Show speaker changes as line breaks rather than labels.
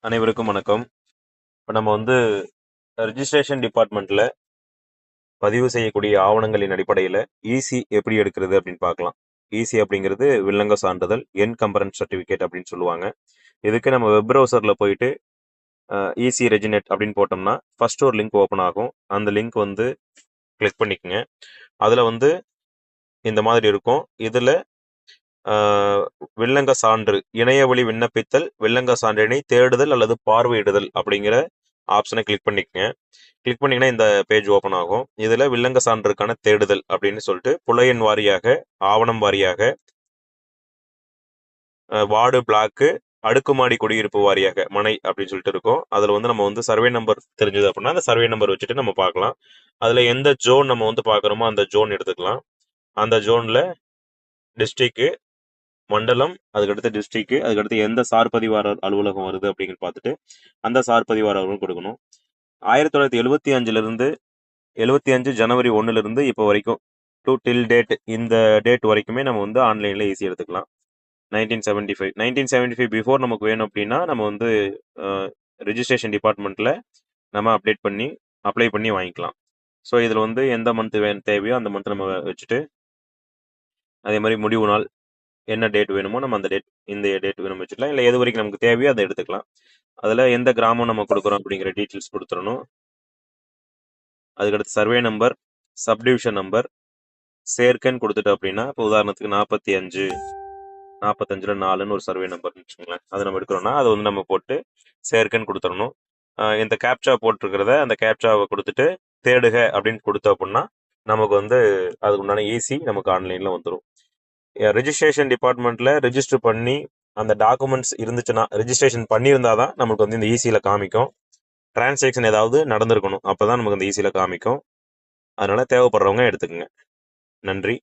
அனைவருக்கும் வணக்கம். இப்போ நம்ம வந்து ரிஜிஸ்ட்ரேஷன் டிபார்ட்மெண்ட்ல பதிவு செய்யக்கூடிய ஆவணங்களின் அடிப்படையில் ஈசி எப்படி எடுக்கிறது அப்படின்னு பார்க்கலாம். ஈசி அப்படிங்கிறது வில்லங்க சான்றிதழ், என்கம்பரன்ஸ் சர்டிஃபிகேட் அப்படின்னு சொல்லுவாங்க. இதுக்கு நம்ம வெப் ப்ரௌசரில் போயிட்டு ஈசி ரெஜினெட் அப்படின்னு போட்டோம்னா ஃபர்ஸ்ட் ஒரு லிங்க் ஓப்பன் ஆகும். அந்த லிங்க் வந்து கிளிக் பண்ணிக்கோங்க. அதில் வந்து இந்த மாதிரி இருக்கும். இதில் வில்லங்க சான்று, இணைய வழி விண்ணப்பித்தல், வில்லங்க சான்றினை தேடுதல் அல்லது பார்வையிடுதல் அப்படிங்கிற ஆப்ஷனை கிளிக் பண்ணிக்கங்க. கிளிக் பண்ணிங்கன்னா இந்த பேஜ் ஓப்பன் ஆகும். இதில் வில்லங்க சான்றுக்கான தேடுதல் அப்படின்னு சொல்லிட்டு புலையன் வாரியாக, ஆவணம் வாரியாக, வார்டு, பிளாக்கு, அடுக்குமாடி குடியிருப்பு வாரியாக மனை அப்படின்னு சொல்லிட்டு இருக்கும். அதில் வந்து நம்ம வந்து சர்வே நம்பர் தெரிஞ்சது அப்படின்னா அந்த சர்வே நம்பர் வச்சுட்டு நம்ம பார்க்கலாம். அதில் எந்த ஜோன் நம்ம வந்து பார்க்குறோமோ அந்த ஜோன் எடுத்துக்கலாம். அந்த ஜோனில் டிஸ்ட்ரிக்ட், மண்டலம், அதுக்கடுத்து டிஸ்ட்ரிக்ட், அதுக்கடுத்து எந்த சார் பதிவாளர் அலுவலகம் வருது அப்படின்னு பார்த்துட்டு அந்த சார் பதிவாளர்களும் கொடுக்கணும். 1975 75 ஜனவரி 1 இப்போ வரைக்கும் டில் டேட், இந்த டேட் வரைக்குமே நம்ம வந்து ஆன்லைனில் ஈஸி எடுத்துக்கலாம். 1975 பிஃபோர் நமக்கு வேணும் அப்படின்னா நம்ம வந்து ரிஜிஸ்ட்ரேஷன் டிபார்ட்மெண்ட்டில் நம்ம அப்ளை பண்ணி வாங்கிக்கலாம். ஸோ இதில் வந்து எந்த மந்த் தேவையோ அந்த மந்த் நம்ம வச்சுட்டு, அதே மாதிரி முடிவு நாள் என்ன டேட் வேணுமோ நம்ம அந்த இந்த டேட் வேணும் வச்சுக்கலாம். இல்லை எது வரைக்கும் நமக்கு தேவையோ அதை எடுத்துக்கலாம். அதில் எந்த கிராமம் நம்ம கொடுக்குறோம் அப்படிங்கிற டீட்டெயில்ஸ் கொடுத்துடணும். அதுக்கடுத்து சர்வே நம்பர், சப்டிவிஷன் நம்பர், சேர்க்கன்னு கொடுத்துட்டு அப்படின்னா இப்போ உதாரணத்துக்கு 45 45ல் 4ன்னு ஒரு சர்வே நம்பர்னு வச்சுக்கோங்களேன். அதை நம்ம எடுக்கிறோம்னா அதை வந்து நம்ம போட்டு சேர்க்கன்னு கொடுத்துடணும். இந்த கேப்சா போட்டிருக்கிறத அந்த கேப்சாவை கொடுத்துட்டு தேடுக அப்படின்னு கொடுத்தோம் அப்படின்னா நமக்கு வந்து அதுக்கு உண்டான ஈஸி நமக்கு ஆன்லைனில் வந்துடும். ரிஜிஸ்ட்ரேஷன் டிபார்ட்மெண்ட்டில் ரெஜிஸ்டர் பண்ணி அந்த டாக்குமெண்ட்ஸ் இருந்துச்சுன்னா, ரிஜிஸ்ட்ரேஷன் பண்ணியிருந்தால் தான் நமக்கு வந்து இந்த ஈஸியில் காமிக்கும். டிரான்சாக்ஷன் ஏதாவது நடந்திருக்கணும், அப்போ தான் நமக்கு இந்த ஈஸியில் காமிக்கும். அதனால் தேவைப்படுறவங்க எடுத்துக்கோங்க. நன்றி.